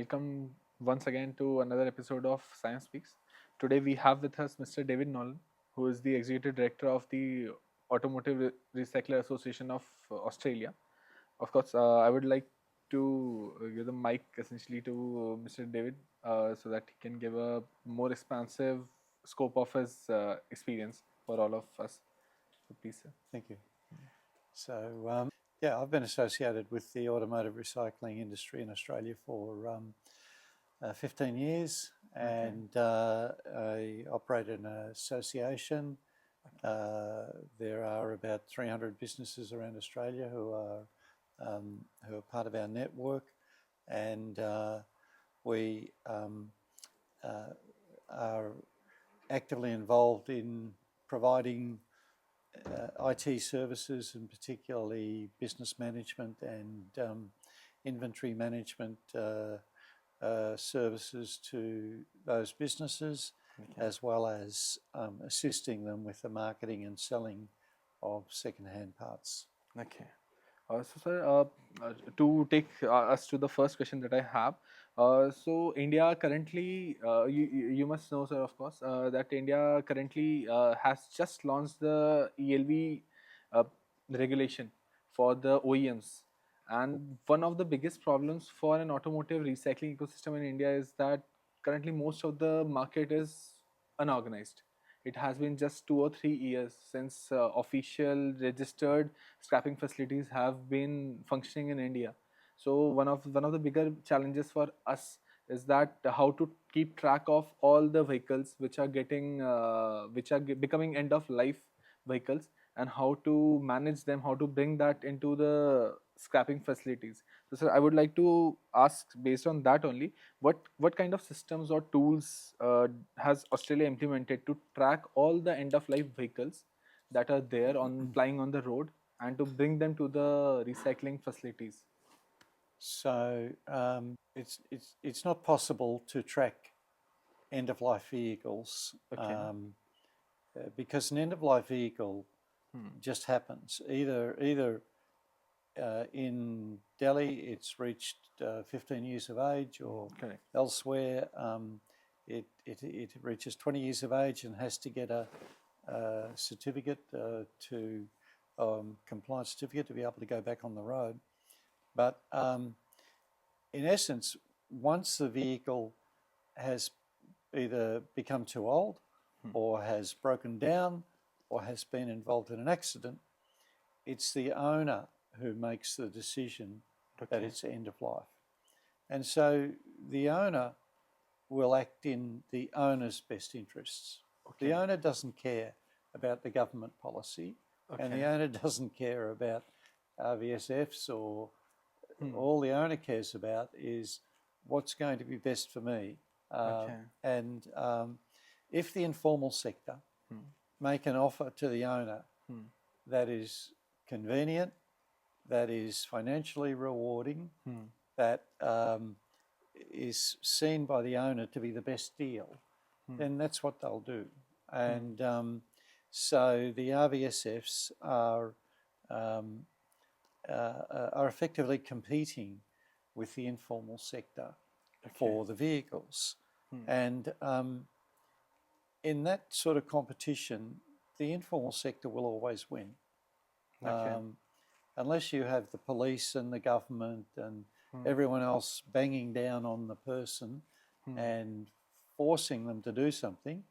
welcome once again to another episode of SIAM Speaks. Today we have with us Mr. David Nolan, who is the Executive Director of the Automotive Recycler Association of Australia. Of course, I would like to give the mic essentially to Mr. David so that he can give a more expansive scope of his experience for all of us. So please, sir. Thank you. So, I've been associated with the automotive recycling industry in Australia for 15 years, and I operate an association. There are about 300 businesses around Australia who are part of our network, and we are actively involved in providing IT services, and particularly business management and inventory management services to those businesses, as well as assisting them with the marketing and selling of second-hand parts. Okay. Sir, to take us to the first question that I have. So India currently, you must know, sir, of course, that India currently has just launched the ELV regulation for the OEMs. And one of the biggest problems for an automotive recycling ecosystem in India is that currently most of the market is unorganized. It has been just 2 or 3 years since official registered scrapping facilities have been functioning in India. So one of the bigger challenges for us is that how to keep track of all the vehicles which are becoming end of life vehicles, and how to manage them, how to bring that into the scrapping facilities. So sir, I would like to ask, based on that only, what kind of systems or tools has Australia implemented to track all the end of life vehicles that are there on plying on the road, and to bring them to the recycling facilities? So it's not possible to track end-of-life vehicles because an end-of-life vehicle just happens. Either in Delhi it's reached 15 years of age, or elsewhere it reaches 20 years of age and has to get a certificate compliance certificate to be able to go back on the road. But in essence, once the vehicle has either become too old or has broken down or has been involved in an accident, it's the owner who makes the decision that it's end of life. And so the owner will act in the owner's best interests. The owner doesn't care about the government policy, and the owner doesn't care about RVSFs or all the owner cares about is what's going to be best for me. And if the informal sector make an offer to the owner that is convenient, that is financially rewarding, that is seen by the owner to be the best deal, then that's what they'll do. And so the RVSFs are effectively competing with the informal sector for the vehicles. And in that sort of competition, the informal sector will always win. Unless you have the police and the government and everyone else banging down on the person and forcing them to do something,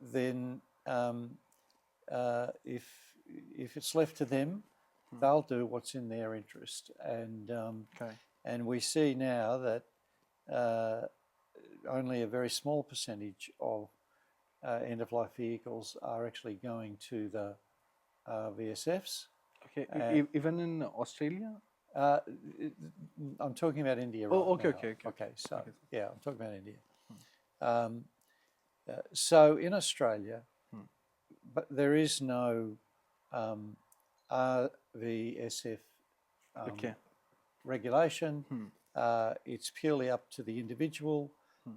then if it's left to them, they'll do what's in their interest. And we see now that only a very small percentage of end-of-life vehicles are actually going to the VSFs. Even in Australia? I'm talking about India right now. I'm talking about India. So in Australia, but there is no RVSF regulation. It's purely up to the individual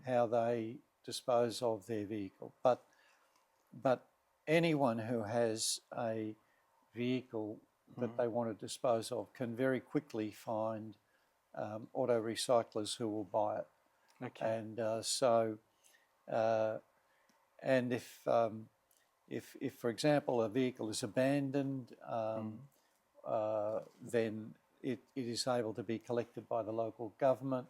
how they dispose of their vehicle. But anyone who has a vehicle that they want to dispose of can very quickly find auto recyclers who will buy it. Okay. And and if, for example, a vehicle is abandoned, then it is able to be collected by the local government,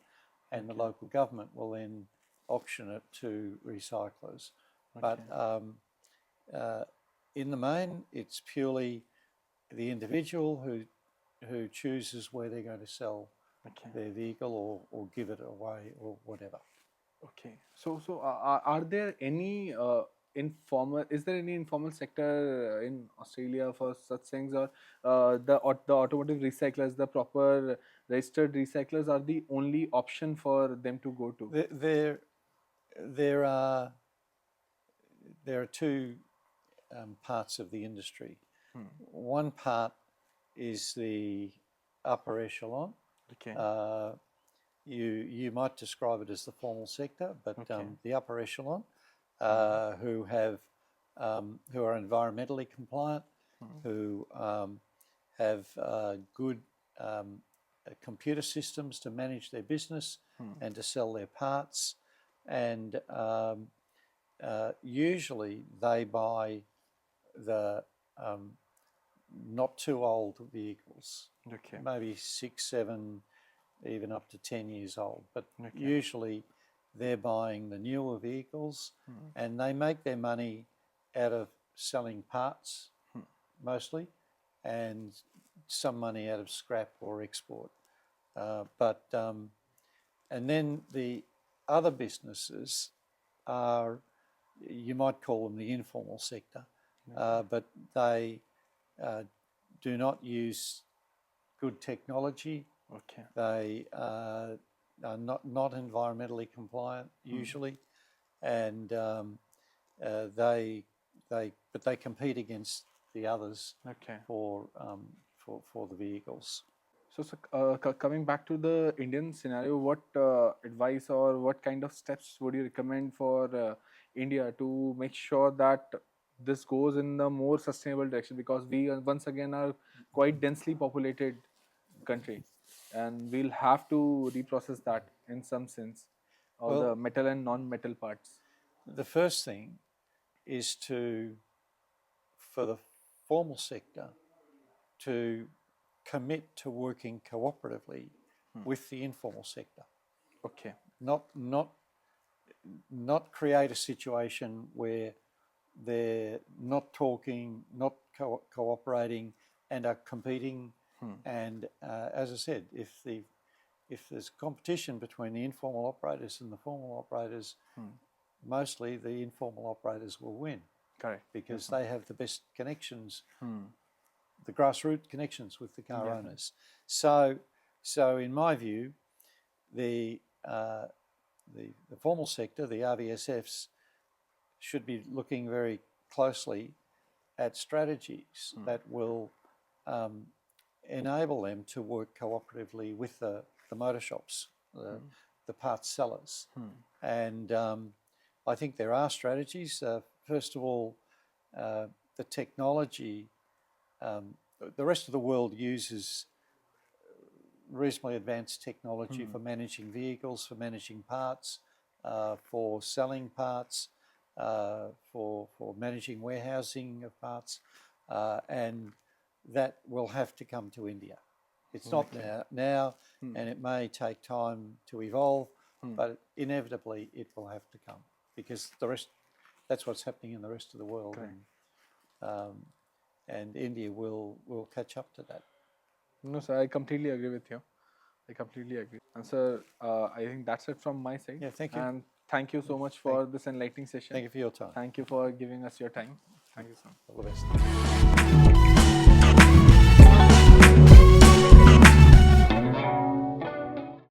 and the local government will then auction it to recyclers. But in the main, it's purely the individual who chooses where they're going to sell their vehicle or give it away or whatever. Okay. So are there any is there any informal sector in Australia for such things, or the automotive recyclers, the proper registered recyclers, are the only option for them to go to? There are two parts of the industry. One part is the upper echelon. Okay. You might describe it as the formal sector, but the upper echelon who are environmentally compliant, who have good computer systems to manage their business and to sell their parts, and usually they buy the not too old vehicles, maybe 6, 7, even up to 10 years old. But usually they're buying the newer vehicles, and they make their money out of selling parts mostly, and some money out of scrap or export. And then the other businesses are, you might call them the informal sector, but they do not use good technology. They are not environmentally compliant usually, and they compete against the others for the vehicles. So coming back to the Indian scenario, what advice or what kind of steps would you recommend for India to make sure that this goes in the more sustainable direction? Because we once again are quite densely populated country, and we'll have to reprocess that in some sense, all the metal and non-metal parts. The first thing is for the formal sector to commit to working cooperatively with the informal sector. Not create a situation where they're not talking, not cooperating, and are competing. And as I said, if there's competition between the informal operators and the formal operators, mostly the informal operators will win. Correct. Because they have the best connections, the grassroots connections with the car owners. So in my view, the formal sector, the RVSFs, should be looking very closely at strategies that will enable them to work cooperatively with the motor shops, the parts sellers. And I think there are strategies. First of all, the technology, the rest of the world uses reasonably advanced technology for managing vehicles, for managing parts, for selling parts, for managing warehousing of parts, and that will have to come to India. It's not now, and it may take time to evolve, but inevitably it will have to come, because that's what's happening in the rest of the world, and India will catch up to that. No, sir, I completely agree with you. I completely agree. And sir, I think that's it from my side. Yeah, thank you. And thank you so much for this enlightening session. Thank you for your time. Thank you for giving us your time. Thank you, sir. All the best.